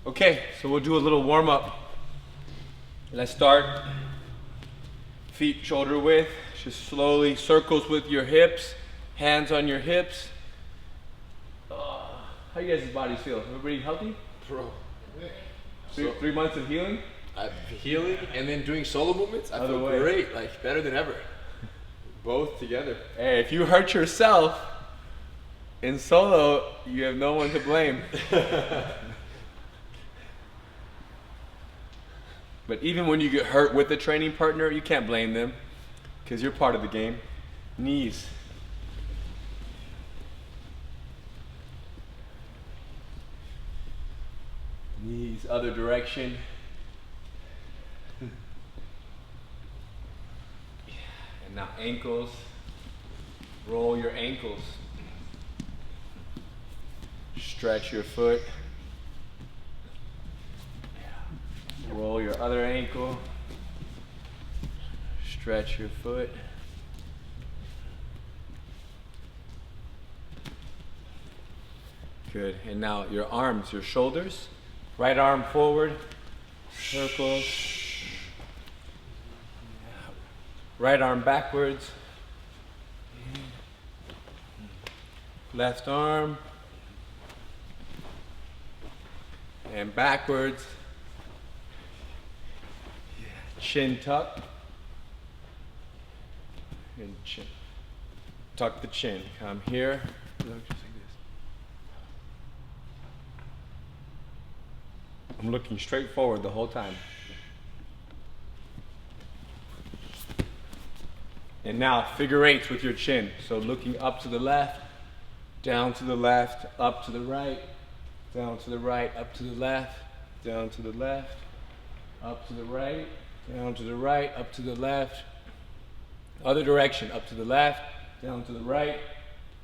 Okay, so we'll do a little warm up. Let's start feet shoulder width. Just slowly circles with your hips, hands on your hips. How you guys' bodies feel? Everybody healthy? Bro. Three months of healing? Healing and then doing solo movements, I feel great, like better than ever. Both together. Hey, if you hurt yourself in solo, you have no one to blame. But even when you get hurt with a training partner, you can't blame them because you're part of the game. Knees. Knees, other direction. And now ankles. Roll your ankles. Stretch your foot. Roll your other ankle. Stretch your foot. Good. And now your arms, your shoulders. Right arm forward. Circle. Right arm backwards. Left arm. And backwards. Chin tuck. And chin. Tuck the chin. Come here. Look just like this. I'm looking straight forward the whole time. And now figure eights with your chin. So looking up to the left, down to the left, up to the right, down to the right, up to the left, down to the left, up to the right, down to the right, up to the left. Other direction, up to the left, down to the right,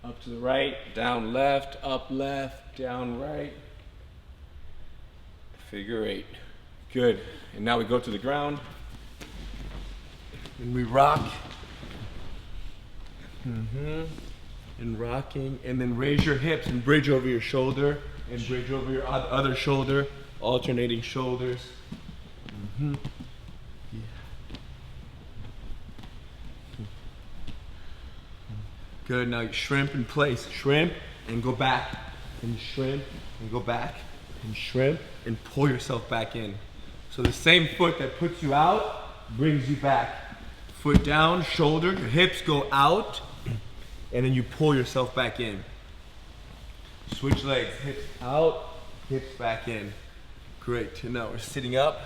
up to the right, down left, up left, down right. Figure eight. Good. And now we go to the ground. And we rock. And rocking. And then raise your hips and bridge over your shoulder. And bridge over your other shoulder. Alternating shoulders. Good. Now you shrimp in place. Shrimp and go back. And shrimp and go back. And shrimp and pull yourself back in. So the same foot that puts you out brings you back. Foot down, shoulder, your hips go out, and then you pull yourself back in. Switch legs, hips out, hips back in. Great. And now we're sitting up,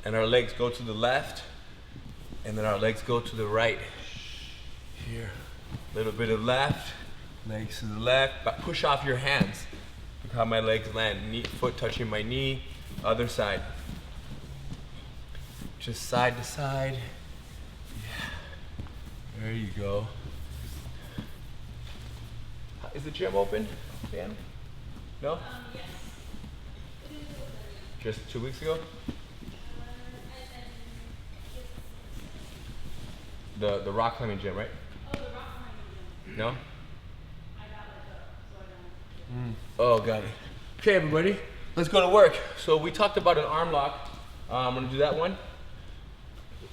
and our legs go to the left, and then our legs go to the right. Here, a little bit of left, legs to the left, but push off your hands. Look how my legs land, knee, foot touching my knee, other side. Just side to side. Yeah, there you go. Is the gym open, Dan? No? Yes. Just 2 weeks ago? The rock climbing gym, right? Oh, the rock climbing gym. No? I got let go, so I don't. Oh, got it. Okay, everybody, let's go to work. So we talked about an arm lock. I'm gonna do that one.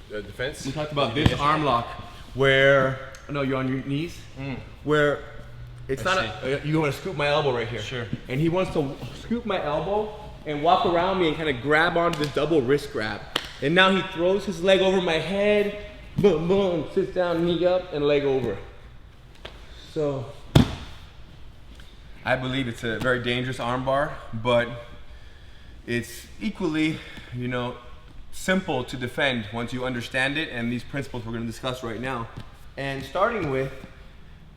The defense? We talked about this arm lock where, no, you're on your knees, where it's not you want to scoop my elbow right here. Sure. And he wants to scoop my elbow and walk around me and kind of grab onto this double wrist grab. And now he throws his leg over my head, boom, boom, sits down, knee up, and leg over. So, I believe it's a very dangerous arm bar, but it's equally, simple to defend once you understand it and these principles we're going to discuss right now. And starting with,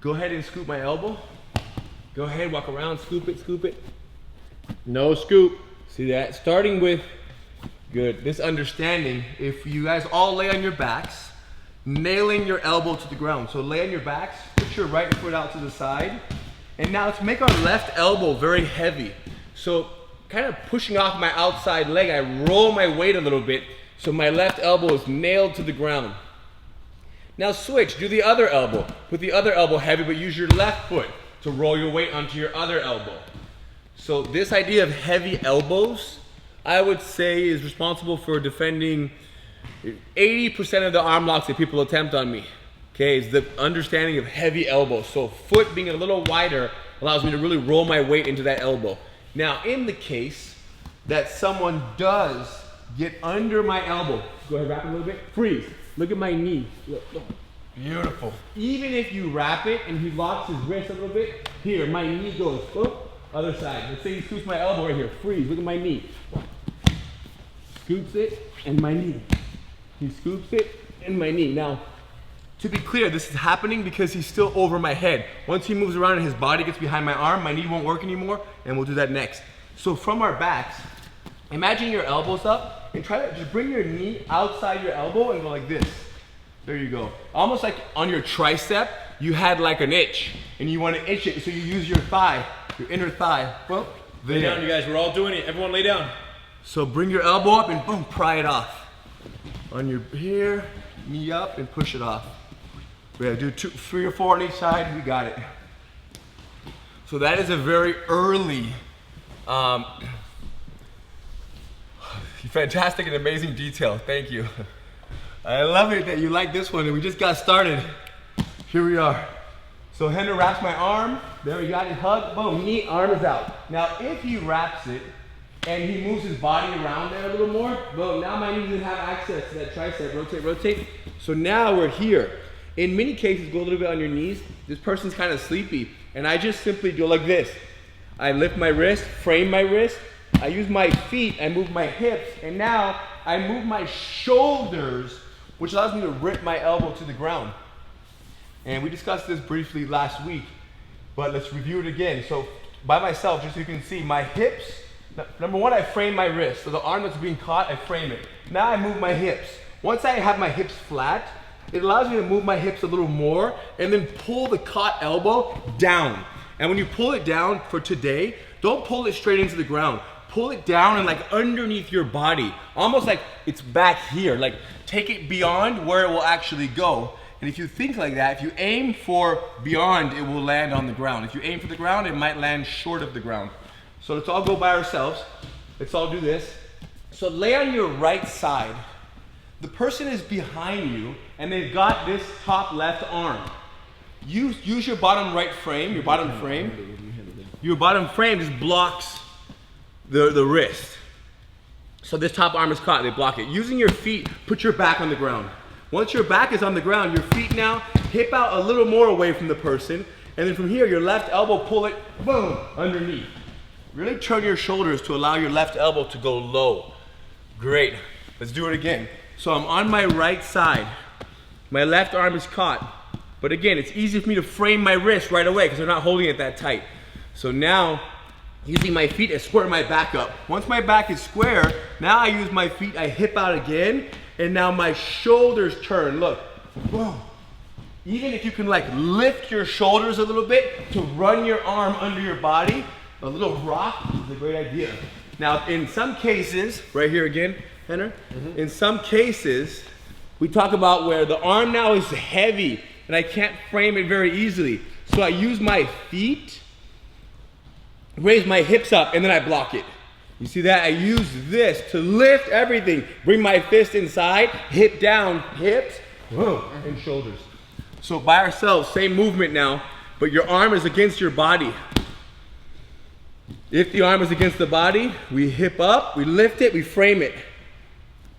go ahead and scoop my elbow. Go ahead, walk around, scoop it, scoop it. No scoop. See that? Starting with, good, this understanding, if you guys all lay on your backs, nailing your elbow to the ground. So lay on your backs, put your right foot out to the side, and now to make our left elbow very heavy. So kind of pushing off my outside leg, I roll my weight a little bit so my left elbow is nailed to the ground. Now switch, do the other elbow. Put the other elbow heavy, but use your left foot to roll your weight onto your other elbow. So this idea of heavy elbows I would say is responsible for defending 80% of the arm locks that people attempt on me. Okay, is the understanding of heavy elbows. So foot being a little wider allows me to really roll my weight into that elbow. Now, in the case that someone does get under my elbow, go ahead, wrap it a little bit, freeze. Look at my knee. Look. Beautiful. Even if you wrap it and he locks his wrist a little bit, here, my knee goes, other side. Let's say he scoops my elbow right here, freeze, look at my knee. Scoops it, and my knee. He scoops it, and my knee. Now, to be clear, this is happening because he's still over my head. Once he moves around and his body gets behind my arm, my knee won't work anymore, and we'll do that next. So from our backs, imagine your elbows up, and try to just bring your knee outside your elbow and go like this. There you go. Almost like on your tricep, you had like an itch, and you want to itch it, so you use your thigh, your inner thigh. Well, lay down, you guys. We're all doing it. Everyone lay down. So bring your elbow up and boom, pry it off. On your here, knee up and push it off. We gotta do 2, 3 or 4 on each side, we got it. So that is a very early, fantastic and amazing detail, thank you. I love it that you like this one and we just got started. Here we are. So Henry wraps my arm, there we got it, hug, boom, knee, arm is out. Now if he wraps it, and he moves his body around there a little more, boom, now my knee doesn't have access to that tricep, rotate, rotate. So now we're here. In many cases, go a little bit on your knees. This person's kind of sleepy, and I just simply do like this. I lift my wrist, frame my wrist, I use my feet, I move my hips, and now I move my shoulders, which allows me to rip my elbow to the ground. And we discussed this briefly last week, but let's review it again. So by myself, just so you can see, my hips, number one, I frame my wrist. So the arm that's being caught, I frame it. Now I move my hips. Once I have my hips flat, it allows me to move my hips a little more and then pull the caught elbow down. And when you pull it down for today, don't pull it straight into the ground. Pull it down and like underneath your body, almost like it's back here. Like take it beyond where it will actually go. And if you think like that, if you aim for beyond, it will land on the ground. If you aim for the ground, it might land short of the ground. So let's all go by ourselves. Let's all do this. So lay on your right side. The person is behind you and they've got this top left arm. Use your bottom right frame, your bottom frame. Your bottom frame just blocks the wrist. So this top arm is caught, they block it. Using your feet, put your back on the ground. Once your back is on the ground, your feet now hip out a little more away from the person. And then from here, your left elbow, pull it, boom, underneath. Really turn your shoulders to allow your left elbow to go low. Great, let's do it again. So I'm on my right side. My left arm is caught. But again, it's easy for me to frame my wrist right away because they're not holding it that tight. So now, using my feet, I square my back up. Once my back is square, now I use my feet, I hip out again, and now my shoulders turn, look. Boom. Even if you can like lift your shoulders a little bit to run your arm under your body, a little rock is a great idea. Now, in some cases, right here again, Henner, in some cases, we talk about where the arm now is heavy and I can't frame it very easily. So I use my feet, raise my hips up, and then I block it. You see that? I use this to lift everything. Bring my fist inside, hip down, hips, and shoulders. So by ourselves, same movement now, but your arm is against your body. If the arm is against the body, we hip up, we lift it, we frame it.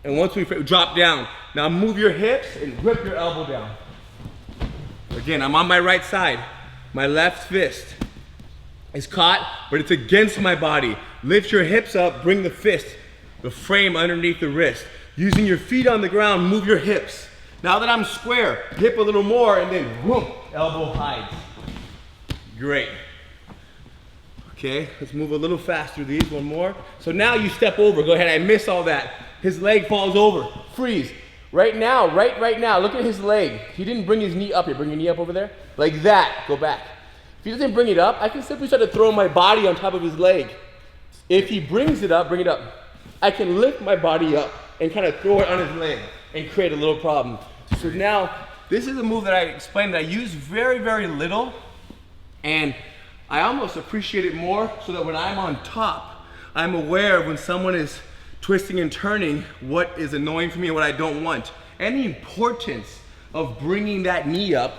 And once we drop down. Now move your hips and grip your elbow down. Again, I'm on my right side. My left fist is caught, but it's against my body. Lift your hips up, bring the fist, the frame underneath the wrist. Using your feet on the ground, move your hips. Now that I'm square, hip a little more, and then whoop, elbow hides. Great. Okay, let's move a little faster these, one more. So now you step over, go ahead, I missed all that. His leg falls over, freeze. Right now, right now, look at his leg. He didn't bring his knee up here, bring your knee up over there. Like that, go back. If he doesn't bring it up, I can simply start to throw my body on top of his leg. If he brings it up, bring it up. I can lift my body up and kind of throw it on his leg and create a little problem. So now, this is a move that I explained that I use very, very little, and I almost appreciate it more so that when I'm on top, I'm aware of when someone is twisting and turning what is annoying for me and what I don't want. And the importance of bringing that knee up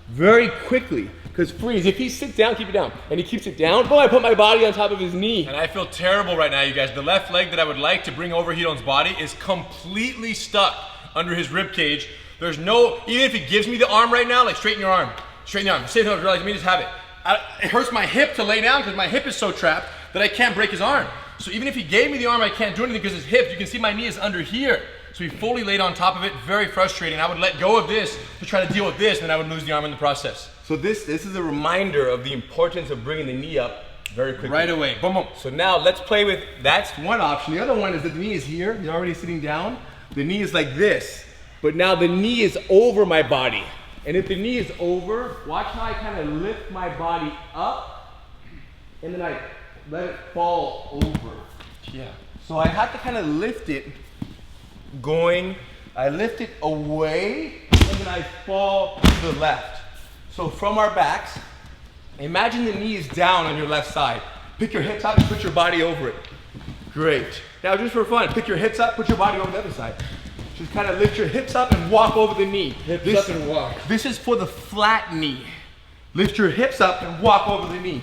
very quickly. Because freeze, if he sits down, keep it down. And he keeps it down, boom, I put my body on top of his knee. And I feel terrible right now, you guys. The left leg that I would like to bring over Hidon's body is completely stuck under his rib cage. There's no, even if he gives me the arm right now, like straighten your arm. Straighten your arm. Say no, let me just have it. It hurts my hip to lay down because my hip is so trapped that I can't break his arm. So even if he gave me the arm, I can't do anything because his hip, you can see my knee is under here. So he fully laid on top of it, very frustrating. I would let go of this to try to deal with this, and then I would lose the arm in the process. So this is a reminder of the importance of bringing the knee up very quickly. Right away, boom, boom. So now let's play with, that's one option. The other one is that the knee is here, you're already sitting down. The knee is like this, but now the knee is over my body. And if the knee is over, watch how I kind of lift my body up, and then I let it fall over. Yeah. So I have to kind of lift it I lift it away, and then I fall to the left. So from our backs, imagine the knee is down on your left side. Pick your hips up and put your body over it. Great. Now just for fun, pick your hips up, put your body over the other side. Just kind of lift your hips up and walk over the knee. Hips up and walk. This is for the flat knee. Lift your hips up and walk over the knee.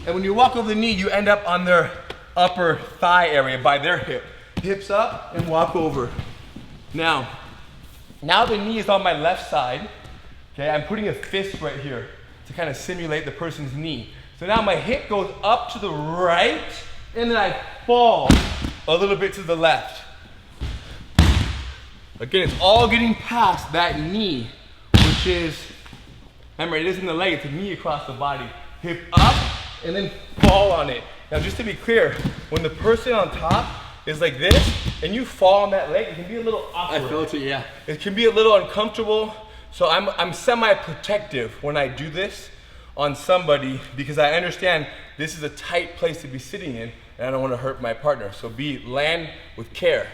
And when you walk over the knee, you end up on their upper thigh area by their hip. Hips up and walk over. Now the knee is on my left side. Okay, I'm putting a fist right here to kind of simulate the person's knee. So now my hip goes up to the right, and then I fall a little bit to the left. Again, it's all getting past that knee, which is, remember, it isn't the leg, it's the knee across the body. Hip up, and then fall on it. Now just to be clear, when the person on top is like this, and you fall on that leg, it can be a little awkward. I felt it, yeah. It can be a little uncomfortable. So I'm semi-protective when I do this on somebody because I understand this is a tight place to be sitting in and I don't want to hurt my partner. So land with care.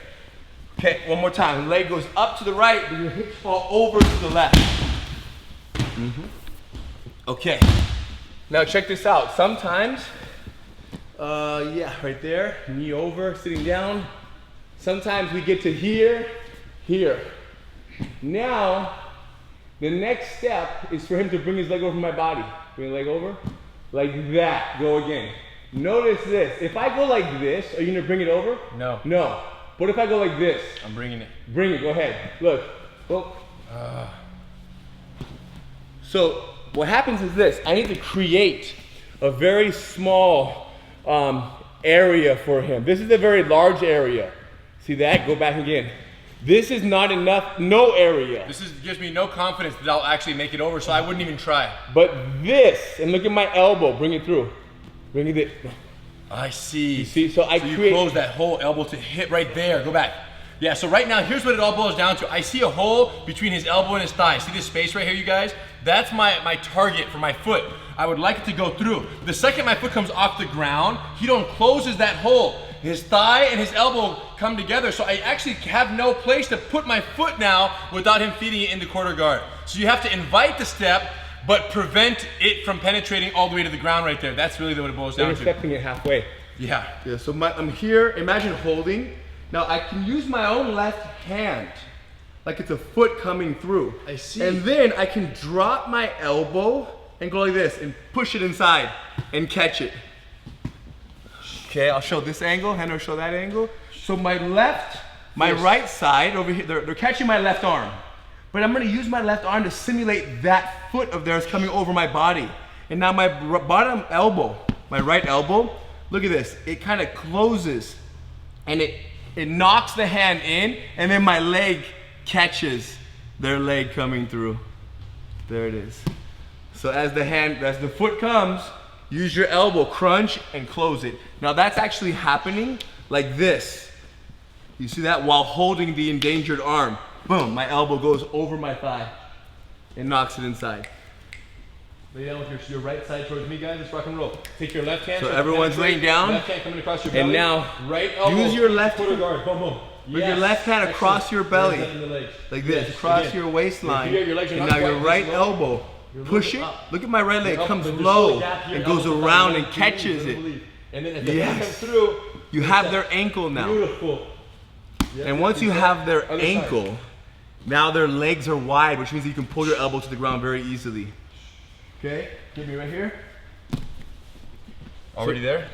Okay, one more time. Leg goes up to the right, but your hips fall over to the left. Okay, now check this out. Sometimes, yeah, right there, knee over, sitting down. Sometimes we get to here. Now, the next step is for him to bring his leg over my body. Bring the leg over, like that, go again. Notice this, if I go like this, are you gonna bring it over? No. No. What if I go like this? I'm bringing it. Bring it, go ahead. Look. Well, so what happens is this, I need to create a very small area for him. This is a very large area. See that? Go back again. This is not enough, no area. This gives me no confidence that I'll actually make it over, so I wouldn't even try. But this, and look at my elbow, bring it through. Bring it in. I see. You see, so you close that whole elbow to hip right there, go back. Yeah, so right now, here's what it all boils down to. I see a hole between his elbow and his thigh. See this space right here, you guys? That's my target for my foot. I would like it to go through. The second my foot comes off the ground, Hidon closes that hole. His thigh and his elbow come together, so I actually have no place to put my foot now without him feeding it in the quarter guard. So you have to invite the step, but prevent it from penetrating all the way to the ground right there. That's really what it boils down to. Intercepting it halfway. Yeah. Yeah, so I'm here, imagine holding. Now I can use my own left hand, like it's a foot coming through. I see. And then I can drop my elbow and go like this and push it inside and catch it. Okay, I'll show this angle, Henry will show that angle. So my right side over here, they're catching my left arm. But I'm gonna use my left arm to simulate that foot of theirs coming over my body. And now my bottom elbow, my right elbow, look at this, it kind of closes and it knocks the hand in, and then my leg catches their leg coming through. There it is. So as the foot comes, use your elbow, crunch and close it. Now that's actually happening like this. You see that? While holding the endangered arm. Boom, my elbow goes over my thigh and knocks it inside. Lay down with your right side towards me, guys. Let's rock and roll. Take your left hand. So everyone's laying down. Left hand coming across your belly. And now, right elbow. use your left quarter guard. Boom, boom. Bring your left hand across your belly. Like this, across your waistline. And now your right elbow. Push it. Look at my right leg. It comes low and goes around and catches it. And then if the hand comes through, you have their ankle now. Beautiful. And once you have their ankle, now their legs are wide, which means you can pull your elbow to the ground very easily. Okay, give me right here. Already there?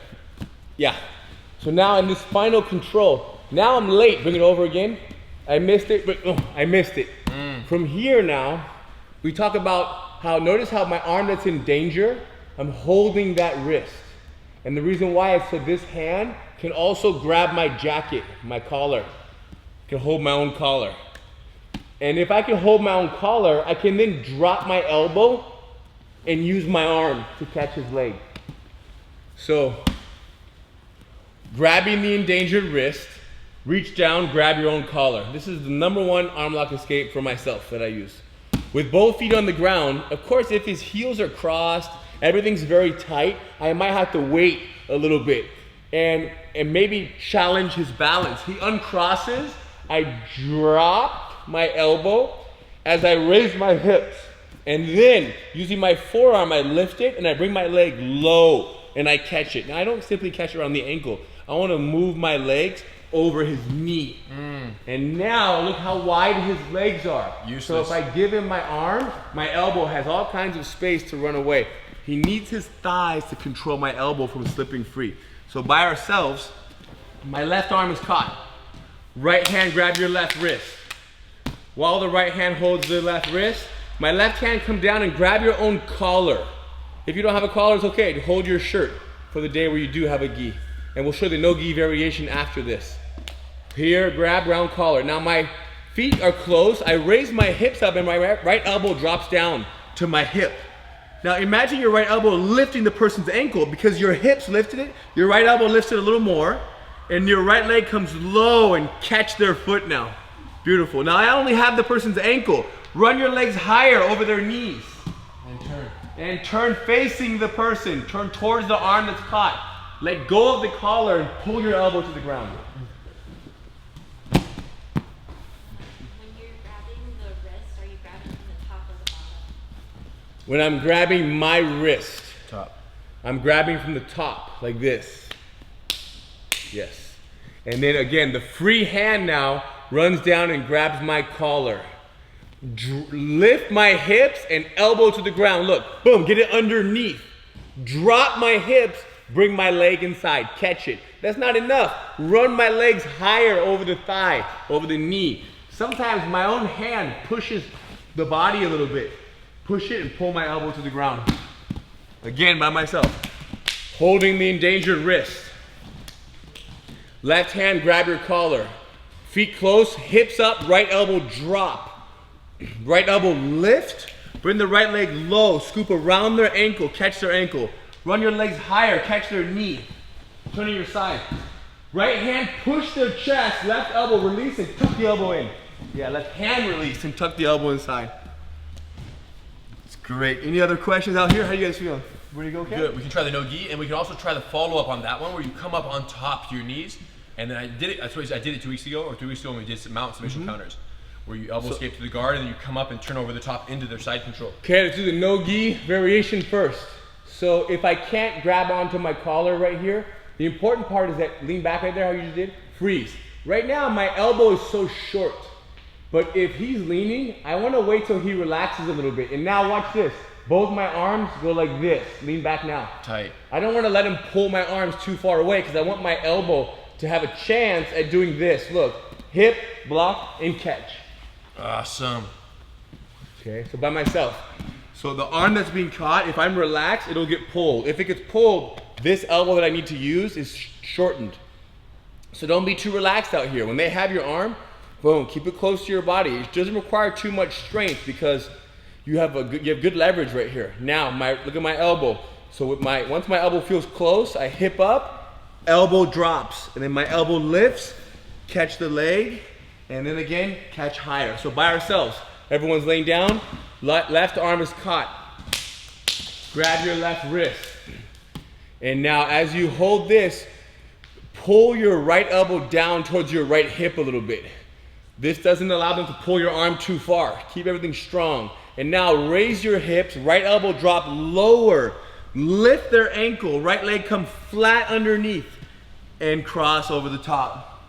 Yeah. So now in this final control, now I'm late. Bring it over again. I missed it, but I missed it. From here now, we talk about how, notice how my arm that's in danger, I'm holding that wrist. And the reason why is so this hand can also grab my jacket, my collar. I can hold my own collar. And if I can hold my own collar, I can then drop my elbow and use my arm to catch his leg. So, grabbing the endangered wrist, reach down, grab your own collar. This is the #1 arm lock escape for myself that I use. With both feet on the ground, of course, if his heels are crossed, everything's very tight, I might have to wait a little bit and maybe challenge his balance. He uncrosses, I drop my elbow as I raise my hips. And then, using my forearm, I lift it and I bring my leg low and I catch it. Now, I don't simply catch it around the ankle. I want to move my legs over his knee. And now look how wide his legs are. Useless. So if I give him my arm, my elbow has all kinds of space to run away. He needs his thighs to control my elbow from slipping free. So by ourselves, my left arm is caught. Right hand, grab your left wrist. While the right hand holds the left wrist, my left hand come down and grab your own collar. If you don't have a collar, it's okay. Hold your shirt for the day where you do have a gi. And we'll show the no gi variation after this. Here, grab round collar. Now my feet are closed. I raise my hips up and my right elbow drops down to my hip. Now imagine your right elbow lifting the person's ankle. Because your hips lifted it, your right elbow lifts it a little more, and your right leg comes low and catch their foot now. Beautiful. Now I only have the person's ankle. Run your legs higher over their knees. And turn. And turn facing the person. Turn towards the arm that's caught. Let go of the collar and pull your elbow to the ground. When you're grabbing the wrist, are you grabbing from the top or the bottom? When I'm grabbing my wrist, Top. I'm grabbing from the top, like this. Yes. And then again, the free hand now runs down and grabs my collar. Lift my hips and elbow to the ground. Look, boom, get it underneath. Drop my hips, bring my leg inside, catch it. That's not enough. Run my legs higher over the thigh, over the knee. Sometimes my own hand pushes the body a little bit. Push it and pull my elbow to the ground. Again, by myself. Holding the endangered wrist. Left hand, grab your collar. Feet close, hips up, right elbow drop. Right elbow lift, bring the right leg low, scoop around their ankle, catch their ankle. Run your legs higher, catch their knee. Turn to your side. Right hand, push their chest, left elbow release and tuck the elbow in. Yeah, left hand release and tuck the elbow inside. It's great. Any other questions out here? How you guys feeling? Ready to go, okay? Good. We can try the no gi, and we can also try the follow up on that one where you come up on top to your knees. And then I did it. I did it 2 weeks ago or 3 weeks ago when we did some mount submission counters, where you elbow escape to the guard and then you come up and turn over the top into their side control. Okay, let's do the no gi variation first. So if I can't grab onto my collar right here, the important part is that lean back right there, how you just did, freeze. Right now my elbow is so short, but if he's leaning, I want to wait till he relaxes a little bit. And now watch this. Both my arms go like this. Lean back now. Tight. I don't want to let him pull my arms too far away because I want my elbow to have a chance at doing this. Look, hip, block, and catch. Awesome. Okay, so by myself. So the arm that's being caught, if I'm relaxed, it'll get pulled. If it gets pulled, this elbow that I need to use is shortened. So don't be too relaxed out here. When they have your arm, boom, keep it close to your body. It doesn't require too much strength because you have good leverage right here. Now, look at my elbow. So once my elbow feels close, I hip up, elbow drops, and then my elbow lifts, catch the leg, and then again, catch higher. So by ourselves, everyone's laying down, left arm is caught. Grab your left wrist. And now as you hold this, pull your right elbow down towards your right hip a little bit. This doesn't allow them to pull your arm too far. Keep everything strong. And now raise your hips, right elbow drop lower. Lift their ankle, right leg come flat underneath and cross over the top.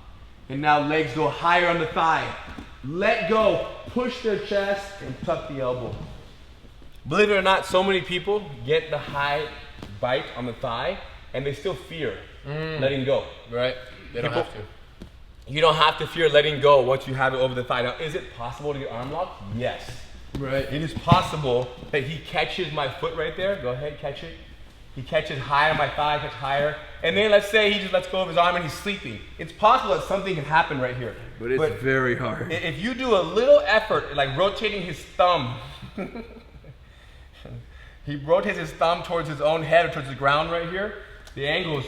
And now legs go higher on the thigh. Let go, push their chest, and tuck the elbow. Believe it or not, so many people get the high bite on the thigh and they still fear letting go. Right. They don't have to. You don't have to fear letting go once you have it over the thigh. Now, is it possible to get arm lock? Yes. Right. It is possible that he catches my foot right there. Go ahead, catch it. He catches higher on my thigh, catch higher. And then let's say he just lets go of his arm and he's sleeping. It's possible that something can happen right here. But it's very hard. If you do a little effort, like rotating his thumb, he rotates his thumb towards his own head or towards the ground right here, the angle is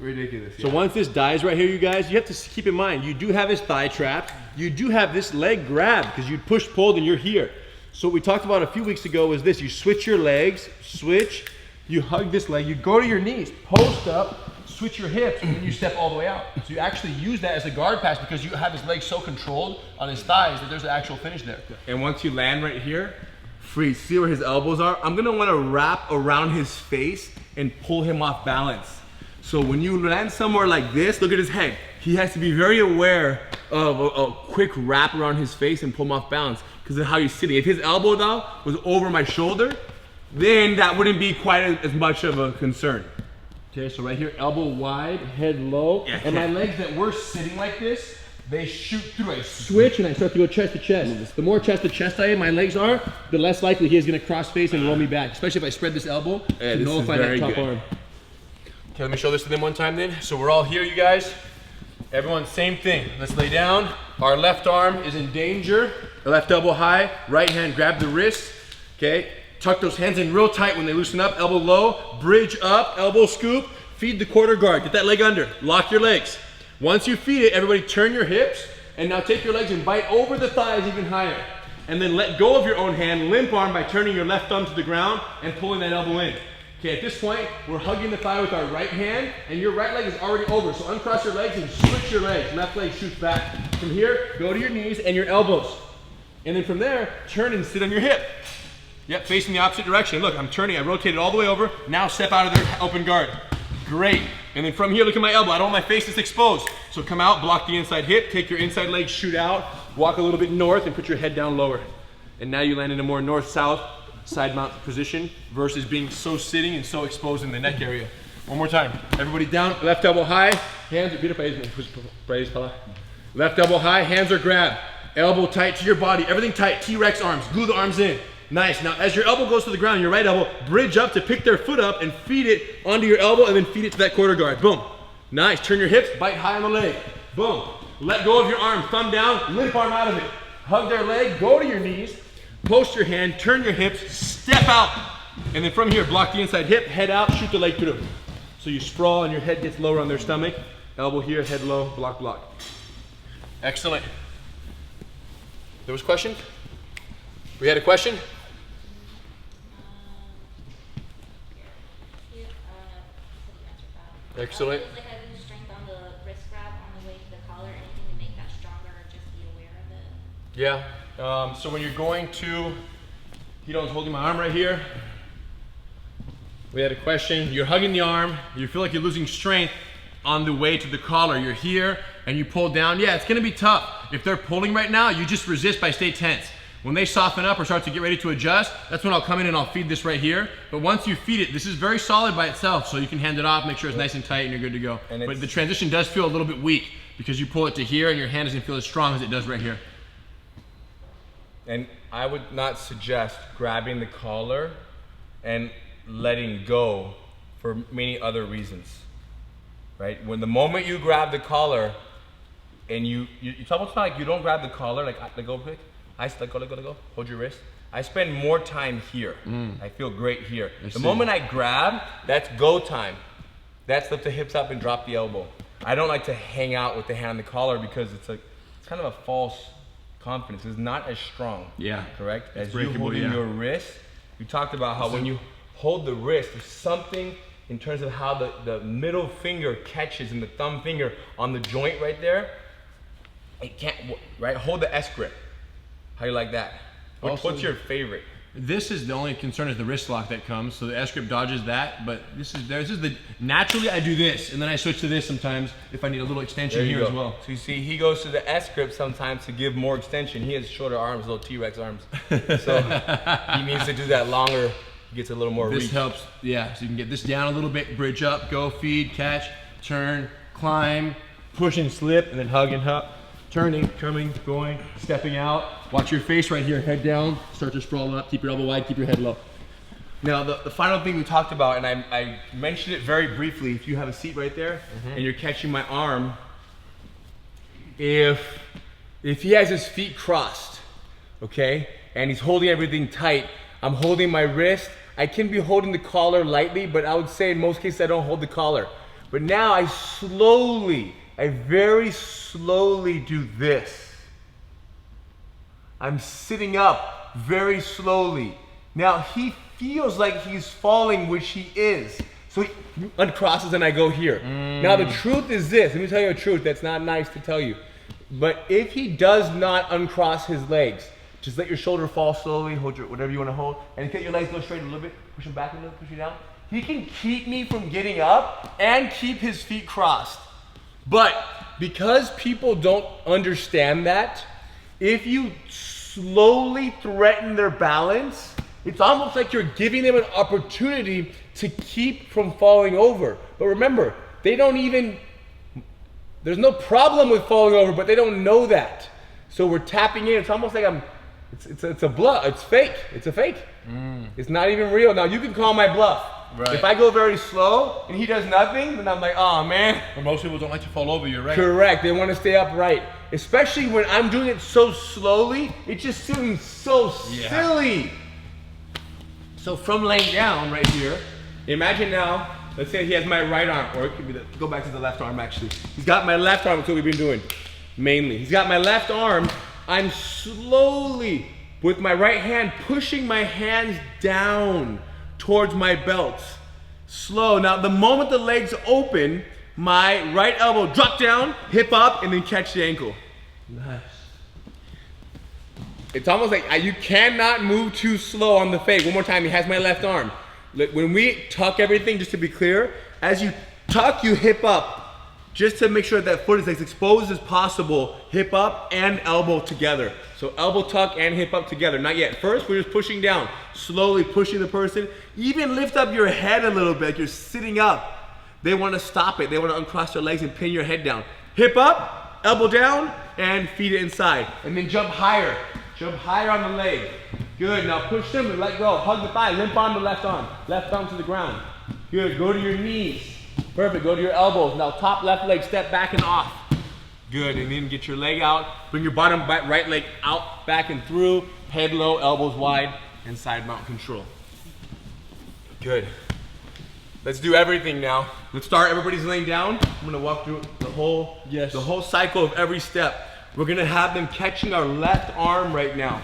ridiculous. So once this dies right here, you guys, you have to keep in mind, you do have his thigh trapped. You do have this leg grabbed because you push, pulled, and you're here. So what we talked about a few weeks ago was this. You switch your legs, switch, you hug this leg, you go to your knees, post up, switch your hips, and then you step all the way out. So you actually use that as a guard pass because you have his legs so controlled on his thighs that there's an actual finish there. And once you land right here, freeze, see where his elbows are? I'm gonna wanna wrap around his face and pull him off balance. So when you land somewhere like this, look at his head. He has to be very aware of a quick wrap around his face and pull him off balance because of how he's sitting. If his elbow though was over my shoulder, then that wouldn't be quite as much of a concern. Okay, so right here, elbow wide, head low, Yeah. and my legs that were sitting like this, they shoot through. I switch and I start to go chest to chest. The more chest to chest my legs are, the less likely he is going to cross face and roll me back, especially if I spread this elbow to this nullify is that very top good. arm. Okay, let me show this to them one time then. So we're all here, you guys. Everyone, same thing. Let's lay down. Our left arm is in danger. Left elbow high, right hand grab the wrist. Okay, tuck those hands in real tight when they loosen up. Elbow low, bridge up, elbow scoop. Feed the quarter guard. Get that leg under. Lock your legs. Once you feed it, everybody turn your hips. And now take your legs and bite over the thighs even higher. And then let go of your own hand, limp arm by turning your left thumb to the ground and pulling that elbow in. Okay, at this point, we're hugging the thigh with our right hand, and your right leg is already over. So uncross your legs and switch your legs. Left leg shoots back. From here, go to your knees and your elbows. And then from there, turn and sit on your hip. Yep, facing the opposite direction. Look, I'm turning, I rotated all the way over. Now step out of their open guard. Great. And then from here, look at my elbow. I don't want my face that's exposed. So come out, block the inside hip, take your inside leg, shoot out, walk a little bit north, and put your head down lower. And now you land in a more north-south side mount position versus being so sitting and so exposed in the neck area. One more time. Everybody down, left elbow high, hands are left elbow high, hands are grabbed. Elbow tight to your body, everything tight, T-Rex arms, glue the arms in. Nice, now as your elbow goes to the ground, your right elbow, bridge up to pick their foot up and feed it onto your elbow and then feed it to that quarter guard, boom. Nice, turn your hips, bite high on the leg, boom. Let go of your arm, thumb down, limp arm out of it. Hug their leg, go to your knees, post your hand, turn your hips, step out. And then from here, block the inside hip, head out, shoot the leg through. So you sprawl and your head gets lower on their stomach. Elbow here, head low, block, block. Excellent. There was a question? We had a question? Excellent. Is like having strength on the wrist grab on the way to the collar, anything to make that stronger, or just be aware of it? Yeah, so when you're going to, Hito's holding my arm right here. We had a question, you're hugging the arm, you feel like you're losing strength on the way to the collar. You're here and you pull down. Yeah, it's gonna be tough. If they're pulling right now, you just resist by stay tense. When they soften up or start to get ready to adjust, that's when I'll come in and I'll feed this right here. But once you feed it, this is very solid by itself, so you can hand it off, make sure it's nice and tight and you're good to go. But the transition does feel a little bit weak because you pull it to here and your hand doesn't feel as strong as it does right here. And I would not suggest grabbing the collar and letting go for many other reasons, right? When the moment you grab the collar and it's almost like you don't grab the collar, like let go quick. I let go, hold your wrist. I spend more time here. I feel great here. The moment I grab, that's go time. That's lift the hips up and drop the elbow. I don't like to hang out with the hand on the collar because it's kind of a false confidence. It's not as strong. Yeah. Correct? As you breakable, holding yeah. your wrist. We talked about how when you hold the wrist, there's something in terms of how the middle finger catches and the thumb finger on the joint right there. It can't, right? Hold the S grip. How you like that? What's your favorite? This is the only concern is the wrist lock that comes, so the S grip dodges that. But this is the naturally I do this, and then I switch to this sometimes if I need a little extension here as well. So you see, he goes to the S grip sometimes to give more extension. He has shorter arms, little T-Rex arms, so he needs to do that longer. He gets a little more reach. This helps, yeah. So you can get this down a little bit, bridge up, go, feed, catch, turn, climb, push and slip, and then hug and hop. Turning, coming, going, stepping out. Watch your face right here, head down, start to sprawl up, keep your elbow wide, keep your head low. Now, the final thing we talked about, and I mentioned it very briefly, if you have a seat right there, and you're catching my arm, if he has his feet crossed, okay, and he's holding everything tight, I'm holding my wrist. I can be holding the collar lightly, but I would say in most cases I don't hold the collar. But now I very slowly do this. I'm sitting up very slowly. Now he feels like he's falling, which he is. So he uncrosses and I go here. Now the truth is this, let me tell you the truth, that's not nice to tell you. But if he does not uncross his legs, just let your shoulder fall slowly, hold your, whatever you want to hold, and get your legs go straight a little bit, push them back a little, push you down. He can keep me from getting up and keep his feet crossed. But because people don't understand that, if you slowly threaten their balance, it's almost like you're giving them an opportunity to keep from falling over. But remember, they don't even, there's no problem with falling over, but they don't know that. So we're tapping in, it's almost like it's a bluff, it's fake, it's a fake. It's not even real. Now you can call my bluff. Right. If I go very slow and he does nothing, then I'm like, oh man. But most people don't like to fall over, you're right. Correct, they want to stay upright. Especially when I'm doing it so slowly, it just seems so silly. So from laying down right here, imagine now, let's say he has my right arm, or it could be go back to the left arm actually. He's got my left arm, that's what we've been doing, mainly. He's got my left arm, I'm slowly, with my right hand, pushing my hands down towards my belt. Slow. Now, the moment the legs open, my right elbow drop down, hip up, and then catch the ankle. Nice. It's almost like you cannot move too slow on the fake. One more time, he has my left arm. When we tuck everything, just to be clear, as you tuck, you hip up. Just to make sure that foot is as exposed as possible, hip up and elbow together. So elbow tuck and hip up together, not yet. First, we're just pushing down, slowly pushing the person. Even lift up your head a little bit, like you're sitting up. They want to stop it. They want to uncross their legs and pin your head down. Hip up, elbow down, and feet it inside. And then jump higher on the leg. Good, now push them and let go. Hug the thigh, limp on the left arm to the ground. Good, go to your knees. Perfect, go to your elbows. Now top left leg, step back and off. Good, and then get your leg out. Bring your bottom right leg out, back and through. Head low, elbows wide, and side mount control. Good. Let's do everything now. Let's start, everybody's laying down. I'm gonna walk through the whole cycle of every step. We're gonna have them catching our left arm right now.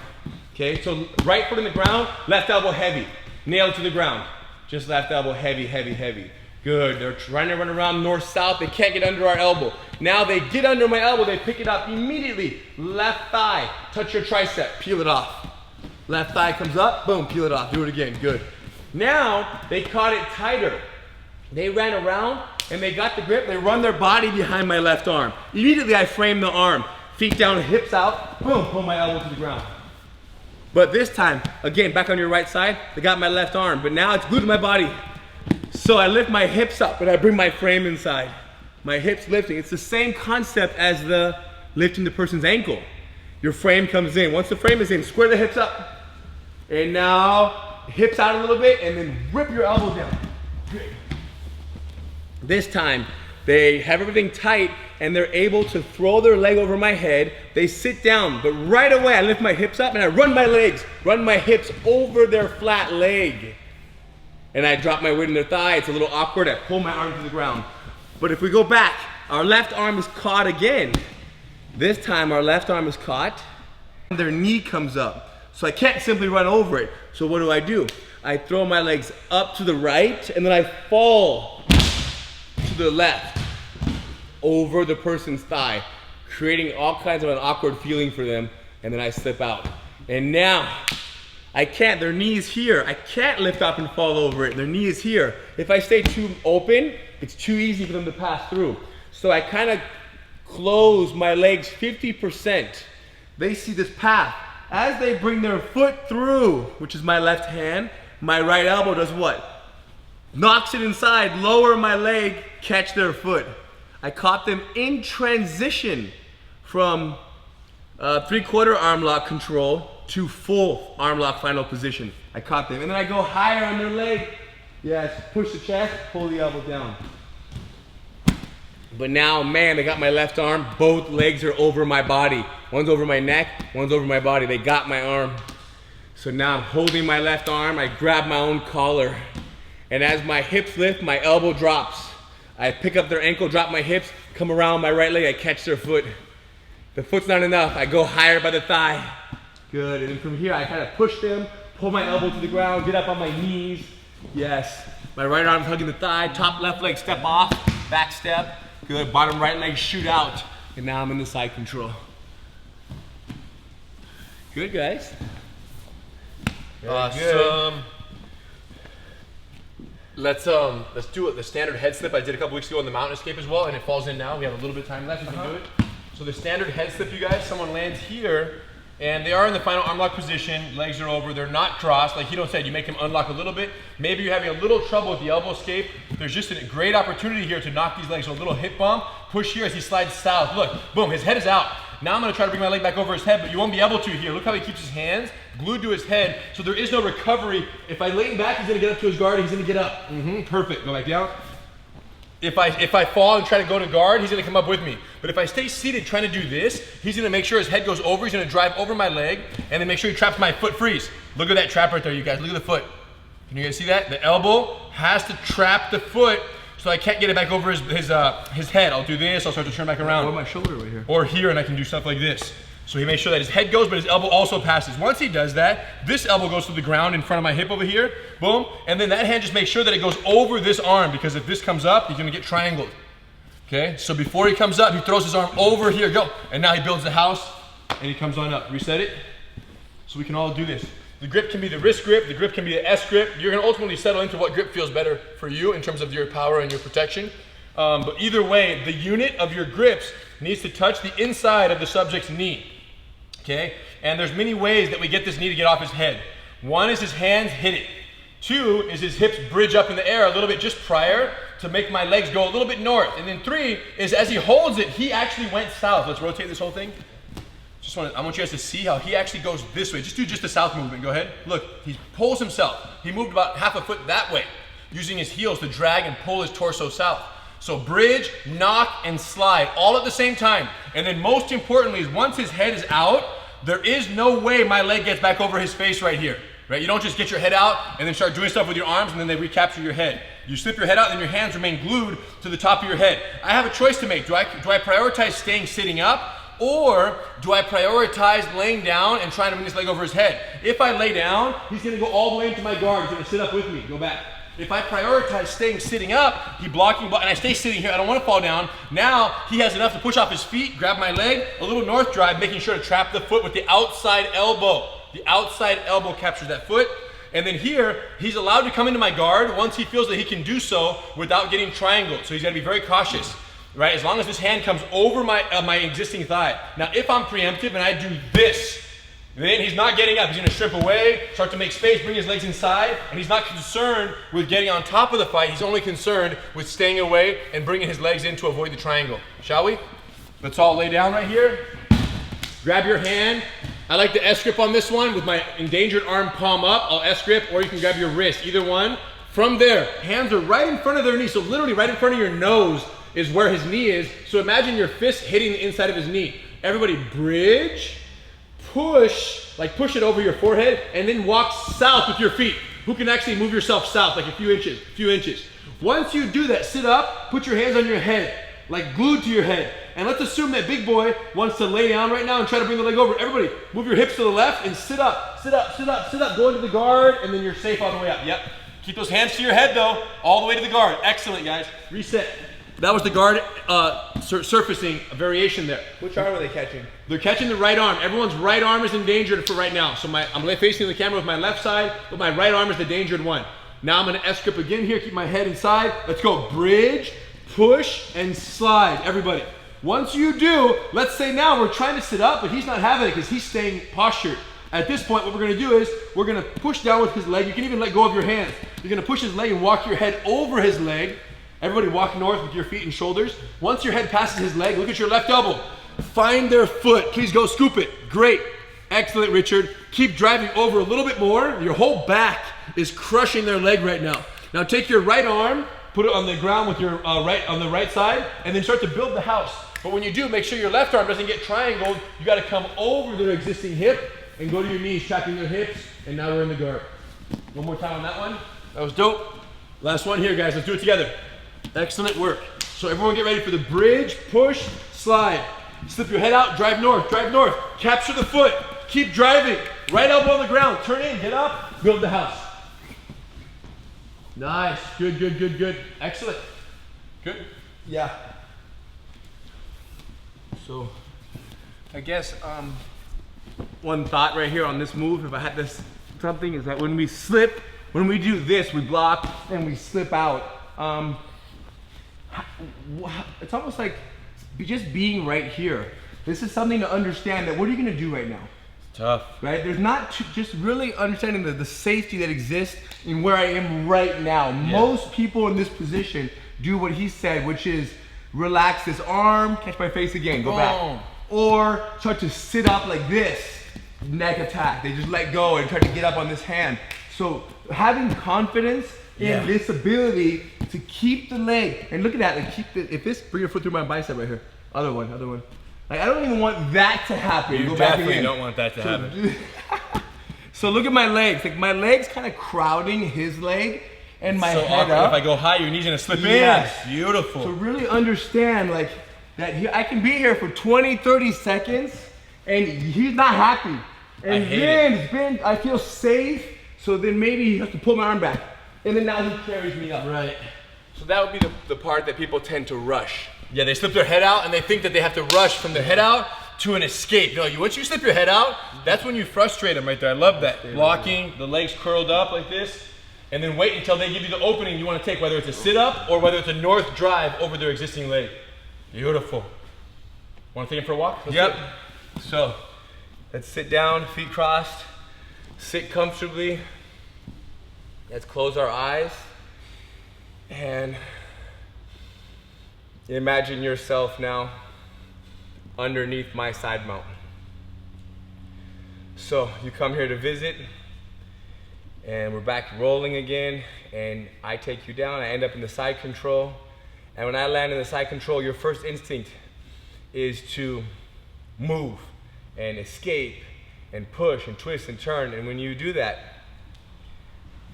Okay, so right foot in the ground, left elbow heavy. Nail to the ground. Just left elbow heavy, heavy, heavy. Good, they're trying to run around north-south, they can't get under our elbow. Now they get under my elbow, they pick it up immediately. Left thigh, touch your tricep, peel it off. Left thigh comes up, boom, peel it off, do it again, good. Now, they caught it tighter. They ran around and they got the grip, they run their body behind my left arm. Immediately I frame the arm, feet down, hips out, boom, pull my elbow to the ground. But this time, again, back on your right side, they got my left arm, but now it's glued to my body. So I lift my hips up and I bring my frame inside. My hips lifting. It's the same concept as the lifting the person's ankle. Your frame comes in. Once the frame is in, square the hips up. And now hips out a little bit and then rip your elbow down. Good. This time they have everything tight and they're able to throw their leg over my head. They sit down, but right away I lift my hips up and I run my hips over their flat leg. And I drop my weight in their thigh. It's a little awkward. I pull my arm to the ground. But if we go back, our left arm is caught again. This time our left arm is caught. Their knee comes up. So I can't simply run over it. So what do? I throw my legs up to the right and then I fall to the left over the person's thigh, creating all kinds of an awkward feeling for them, and then I slip out. And now I can't, their knee is here. I can't lift up and fall over it. Their knee is here. If I stay too open, it's too easy for them to pass through. So I kind of close my legs 50%. They see this path. As they bring their foot through, which is my left hand, my right elbow does what? Knocks it inside, lower my leg, catch their foot. I caught them in transition from 3/4 arm lock control to full arm lock final position. I caught them. And then I go higher on their leg. Yes, push the chest, pull the elbow down. But now, man, they got my left arm. Both legs are over my body. One's over my neck, one's over my body. They got my arm. So now I'm holding my left arm. I grab my own collar. And as my hips lift, my elbow drops. I pick up their ankle, drop my hips, come around my right leg, I catch their foot. The foot's not enough, I go higher by the thigh. Good, and then from here I kind of push them, pull my elbow to the ground, get up on my knees. Yes, my right arm's hugging the thigh, top left leg step off, back step. Good, bottom right leg shoot out. And now I'm in the side control. Good, guys. Awesome. Let's do it. The standard head slip I did a couple weeks ago on the mountain escape as well, and it falls in now. We have a little bit of time left. We can do it. So the standard head slip, you guys, someone lands here, and they are in the final arm lock position. Legs are over. They're not crossed. Like Hito said, you make them unlock a little bit. Maybe you're having a little trouble with the elbow escape. There's just a great opportunity here to knock these legs. So a little hip bump, push here as he slides south. Look, boom, his head is out. Now I'm gonna try to bring my leg back over his head, but you won't be able to here. Look how he keeps his hands glued to his head, so there is no recovery. If I lean back, he's gonna get up to his guard, he's gonna get up. Perfect, go back down. If I fall and try to go to guard, he's gonna come up with me. But if I stay seated trying to do this, he's gonna make sure his head goes over, he's gonna drive over my leg, and then make sure he traps my foot freeze. Look at that trap right there, you guys, look at the foot. Can you guys see that? The elbow has to trap the foot, so I can't get it back over his head. I'll do this, I'll start to turn back around. Or my shoulder right here. Or here, and I can do stuff like this. So he makes sure that his head goes, but his elbow also passes. Once he does that, this elbow goes to the ground in front of my hip over here, boom, and then that hand just makes sure that it goes over this arm, because if this comes up, he's gonna get triangled. Okay, so before he comes up, he throws his arm over here, go, and now he builds the house, and he comes on up. Reset it, so we can all do this. The grip can be the wrist grip, the grip can be the S grip. You're gonna ultimately settle into what grip feels better for you in terms of your power and your protection. But either way, the unit of your grips needs to touch the inside of the subject's knee. Okay, and there's many ways that we get this knee to get off his head. One is his hands hit it. Two is his hips bridge up in the air a little bit just prior to make my legs go a little bit north. And then three is as he holds it, he actually went south. Let's rotate this whole thing. I want you guys to see how he actually goes this way. Just do just the south movement, go ahead. Look, he pulls himself. He moved about half a foot that way, using his heels to drag and pull his torso south. So bridge, knock, and slide, all at the same time. And then most importantly is once his head is out, there is no way my leg gets back over his face right here, right? You don't just get your head out and then start doing stuff with your arms and then they recapture your head. You slip your head out and your hands remain glued to the top of your head. I have a choice to make. Do I prioritize staying sitting up, or do I prioritize laying down and trying to bring this leg over his head? If I lay down, he's gonna go all the way into my guard. He's gonna sit up with me, go back. If I prioritize staying sitting up, and I stay sitting here, I don't want to fall down. Now he has enough to push off his feet, grab my leg, a little north drive, making sure to trap the foot with the outside elbow. The outside elbow captures that foot. And then here, he's allowed to come into my guard once he feels that he can do so without getting triangled. So he's got to be very cautious, right? As long as this hand comes over my existing thigh. Now, if I'm preemptive and I do this, then he's not getting up. He's gonna strip away, start to make space, bring his legs inside, and he's not concerned with getting on top of the fight. He's only concerned with staying away and bringing his legs in to avoid the triangle. Shall we? Let's all lay down right here. Grab your hand. I like the S grip on this one with my endangered arm palm up. I'll S grip, or you can grab your wrist, either one. From there, hands are right in front of their knee, so literally right in front of your nose is where his knee is. So imagine your fist hitting the inside of his knee. Everybody bridge, push, like push it over your forehead, and then walk south with your feet. Who can actually move yourself south, like a few inches. Once you do that, sit up, put your hands on your head, like glued to your head. And let's assume that big boy wants to lay down right now and try to bring the leg over. Everybody, move your hips to the left and sit up, go into the guard, and then you're safe all the way up. Yep. Keep those hands to your head though, all the way to the guard. Excellent, guys. Reset. That was the guard surfacing variation there. Which arm are they catching? They're catching the right arm. Everyone's right arm is endangered for right now. So I'm facing the camera with my left side, but my right arm is the endangered one. Now I'm gonna S-grip again here, keep my head inside. Let's go, bridge, push, and slide, everybody. Once you do, let's say now we're trying to sit up, but he's not having it because he's staying postured. At this point, what we're gonna do is, we're gonna push down with his leg. You can even let go of your hands. You're gonna push his leg and walk your head over his leg. Everybody walk north with your feet and shoulders. Once your head passes his leg, look at your left elbow. Find their foot. Please go scoop it. Great. Excellent, Richard. Keep driving over a little bit more. Your whole back is crushing their leg right now. Now take your right arm, put it on the ground with your on the right side, and then start to build the house. But when you do, make sure your left arm doesn't get triangled. You gotta come over their existing hip and go to your knees, tracking their hips, and now we're in the guard. One more time on that one. That was dope. Last one here, guys. Let's do it together. Excellent work. So everyone get ready for the bridge, push, slide. Slip your head out, drive north, capture the foot, keep driving. Right elbow on the ground, turn in, get up, build the house. Nice, good, good, good, good. Excellent. Good? Yeah. So, I guess one thought right here on this move, if I had this something, is that when we slip, when we do this, we block and we slip out. It's almost like just being right here. This is something to understand that what are you gonna do right now? It's tough. Right? There's not just really understanding the safety that exists in where I am right now. Yeah. Most people in this position do what he said, which is relax this arm, catch my face again, go back. Or start to sit up like this, neck attack. They just let go and try to get up on this hand. So having confidence in this ability to keep the leg, and look at that, like keep the, if this, bring your foot through my bicep right here. Other one. Like I don't even want that to happen. You go definitely back don't want that to happen. So look at my legs, like my leg's kind of crowding his leg and my so head awkward. up. If I go high, your knee's gonna slip Yes. in. Beautiful. So really understand like that I can be here for 20, 30 seconds and he's not happy. And then I feel safe, so then maybe he has to pull my arm back. And then now he carries me up. Right. So that would be the part that people tend to rush. Yeah, they slip their head out and they think that they have to rush from their head out to an escape. No, once you slip your head out, that's when you frustrate them right there. I love that. Blocking, the legs curled up like this, and then wait until they give you the opening you want to take, whether it's a sit up or whether it's a north drive over their existing leg. Beautiful. Want to take him for a walk? Yep. So, let's sit down, feet crossed, sit comfortably. Let's close our eyes and imagine yourself now underneath my side mountain. So you come here to visit and we're back rolling again and I take you down, I end up in the side control, and when I land in the side control, your first instinct is to move and escape and push and twist and turn, and when you do that,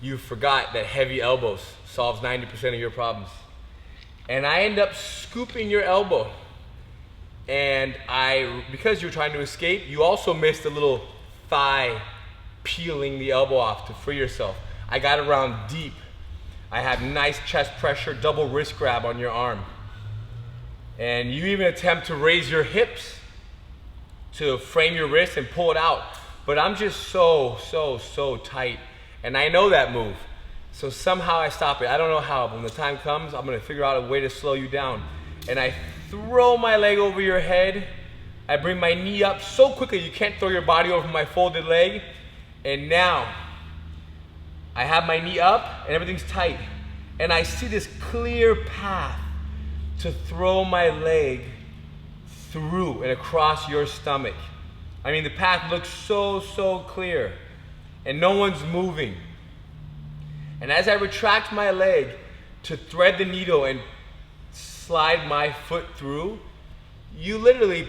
you forgot that heavy elbows solves 90% of your problems. And I end up scooping your elbow. And because you're trying to escape, you also missed a little thigh peeling the elbow off to free yourself. I got around deep. I have nice chest pressure, double wrist grab on your arm. And you even attempt to raise your hips to frame your wrist and pull it out. But I'm just so tight. And I know that move. So somehow I stop it. I don't know how, but when the time comes, I'm gonna figure out a way to slow you down. And I throw my leg over your head. I bring my knee up so quickly you can't throw your body over my folded leg. And now, I have my knee up and everything's tight. And I see this clear path to throw my leg through and across your stomach. I mean, the path looks so clear. And no one's moving. And as I retract my leg to thread the needle and slide my foot through, you literally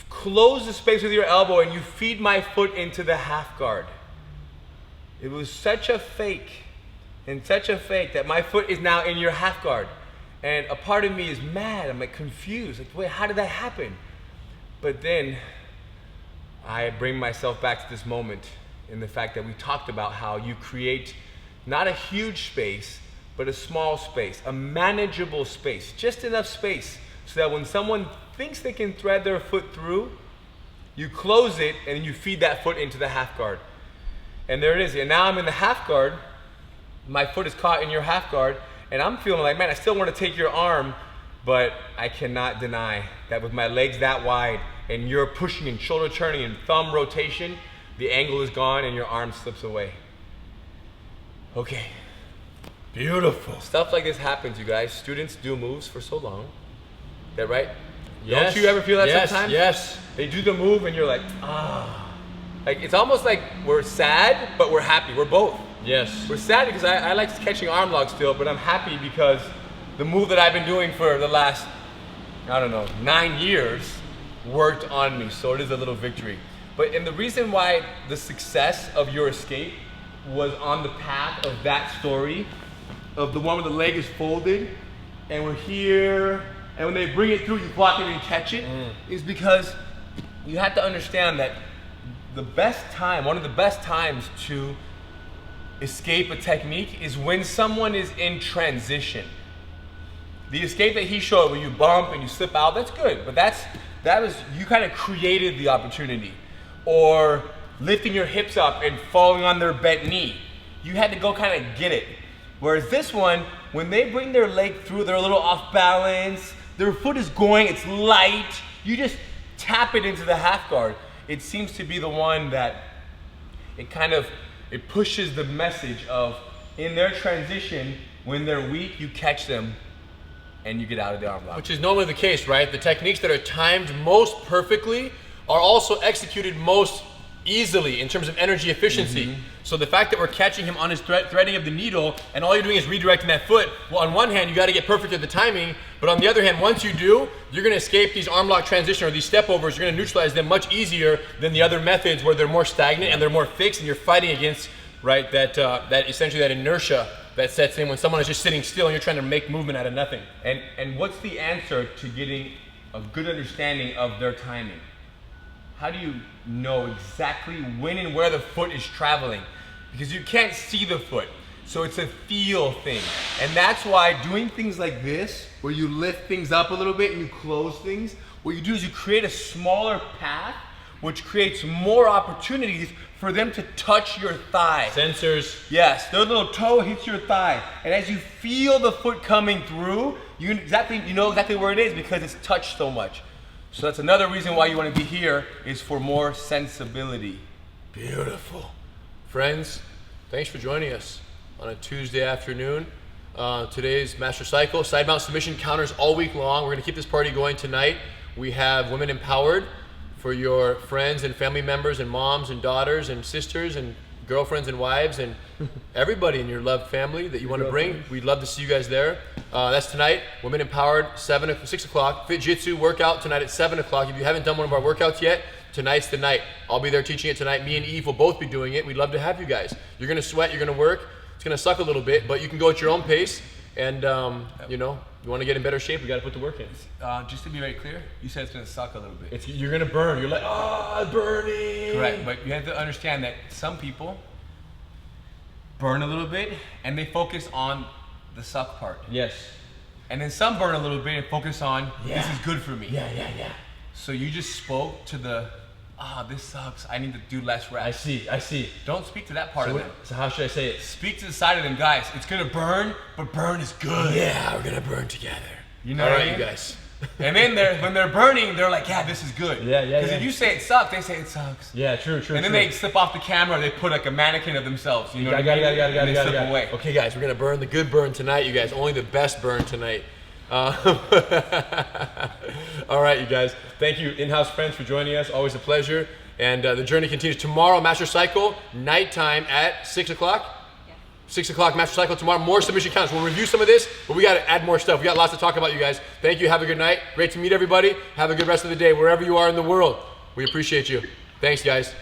close the space with your elbow and you feed my foot into the half guard. It was such a fake that my foot is now in your half guard. And a part of me is mad, I'm like confused, like wait, how did that happen? But then I bring myself back to this moment in the fact that we talked about how you create not a huge space, but a small space, a manageable space, just enough space so that when someone thinks they can thread their foot through, you close it and you feed that foot into the half guard. And there it is. And now I'm in the half guard. My foot is caught in your half guard, and I'm feeling like, man, I still want to take your arm, but I cannot deny that with my legs that wide and you're pushing and shoulder turning and thumb rotation, the angle is gone and your arm slips away. Okay. Beautiful. Stuff like this happens, you guys. Students do moves for so long. Is that right? Yes. Don't you ever feel that Yes, sometimes? yes. They do the move and you're like, ah. Like, it's almost like we're sad, but we're happy. We're both. Yes. We're sad because I like catching arm locks still, but I'm happy because the move that I've been doing for the last, I don't know, 9 years worked on me. So it is a little victory. And the reason why the success of your escape was on the path of that story, of the one where the leg is folded and we're here, and when they bring it through, you block it and catch it, is because you have to understand that the best time, one of the best times to escape a technique is when someone is in transition. The escape that he showed where you bump and you slip out, that's good, but that was, you kind of created the opportunity. Or lifting your hips up and falling on their bent knee. You had to go kind of get it. Whereas this one, when they bring their leg through, they're a little off balance, their foot is going, it's light, you just tap it into the half guard. It seems to be the one that it pushes the message of, in their transition, when they're weak, you catch them and you get out of the arm lock. Which is normally the case, right? The techniques that are timed most perfectly are also executed most easily in terms of energy efficiency. So the fact that we're catching him on his threading of the needle and all you're doing is redirecting that foot, well, on one hand, you got to get perfect at the timing, but on the other hand, once you do, you're going to escape these arm lock transition or these step overs. You're going to neutralize them much easier than the other methods where they're more stagnant and they're more fixed, and you're fighting against, right, that essentially that inertia that sets in when someone is just sitting still and you're trying to make movement out of nothing. And what's the answer to getting a good understanding of their timing? How do you know exactly when and where the foot is traveling? Because you can't see the foot. So it's a feel thing. And that's why doing things like this, where you lift things up a little bit and you close things, what you do is you create a smaller path, which creates more opportunities for them to touch your thigh. Sensors. Yes, their little toe hits your thigh. And as you feel the foot coming through, you know exactly where it is because it's touched so much. So that's another reason why you want to be here, is for more sensibility. Beautiful. Friends, thanks for joining us on a Tuesday afternoon. Today's Master Cycle, side mount submission counters all week long. We're going to keep this party going tonight. We have Women Empowered for your friends and family members and moms and daughters and sisters and girlfriends and wives and everybody in your loved family that you want to bring. We'd love to see you guys there. That's tonight. Women Empowered, 6 o'clock. Fit Jitsu workout tonight at 7 o'clock. If you haven't done one of our workouts yet, tonight's the night. I'll be there teaching it tonight. Me and Eve will both be doing it. We'd love to have you guys. You're going to sweat, you're going to work. It's going to suck a little bit, but you can go at your own pace. And, you know, you want to get in better shape, we got to put the work in. Just to be very clear, you said it's going to suck a little bit. You're going to burn. You're like, burning. Correct, but you have to understand that some people burn a little bit and they focus on the suck part. Yes. And then some burn a little bit and focus on, this is good for me. Yeah. So you just spoke to the, this sucks, I need to do less reps. I see. Don't speak to that part of them. So how should I say it? Speak to the side of them, guys. It's gonna burn, but burn is good. Yeah, we're going to burn together. You know all what right, I mean? you guys. And then when they're burning, they're like, yeah, this is good. Yeah. Because if you say it sucks, they say it sucks. Yeah, true. And then they slip off the camera, they put like a mannequin of themselves. You know what I mean? And they slip away. Okay, guys, we're gonna burn the good burn tonight, you guys. Only the best burn tonight. All right, you guys. Thank you, in-house friends, for joining us. Always a pleasure. And the journey continues tomorrow. Master Cycle, nighttime at 6 o'clock. 6 o'clock, Master Cycle tomorrow. More submission counts. We'll review some of this, but we got to add more stuff. We got lots to talk about, you guys. Thank you. Have a good night. Great to meet everybody. Have a good rest of the day, wherever you are in the world. We appreciate you. Thanks, guys.